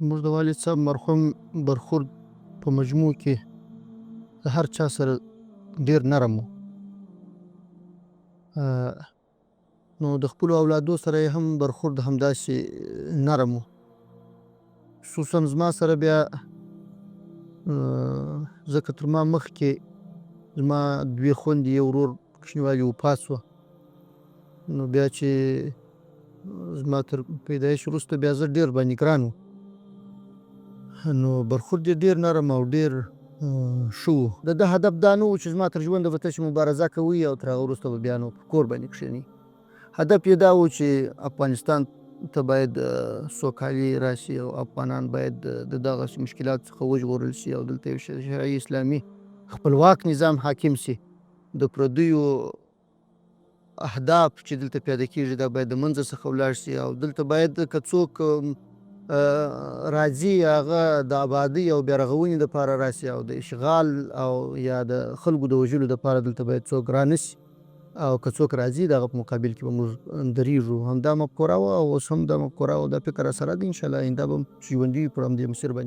زموږ د والد صاحب مرحوم برخورد په مجموع کې د هر چا سره ډېر نرم و. نو د خپلو اولادو سره یې هم برخورد همداسې نرم و. خصوصاً زما سره بیا ځکه تر ما مخکې زما دوې خویندې یو ورور کوچنیوالي وفات شوه، نو بیا چې زما تر پیدایش وروسته بیا زه ډېر باندې ګران وم، نو برخورد یې ډېر نرم او ډېر ښه و. د ده هدف دا نه و چې زما تر ژونده به تشه مبارزه کوي او تر هغه وروسته به بیا نو په کور باندې کښېني. هدف یې دا و چې افغانستان ته باید سوکالي راشي او افغانان باید د دغسې مشکلاتو څخه وژغورل شي او دلته یو شرعي اسلامي خپلواک نظام حاکم شي. د پردیو اهداف چې دلته پیاده کېږي دا باید د منځه څخه ولاړ شي او دلته باید که څوک راځي هغه د ابادۍ او بیا رغونې دپاره راشي او د اشغال او یا د خلکو د وژلو دپاره دلته باید څوک رانشي، او که څوک راځي د هغه په مقابل کې به موږ درېږو. همدا مفکوره وه او اوس هم دا مفکوره او دا فکر راسره دی. انشاءالله آینده به هم ژوندي وي پر همدې مسیر باندې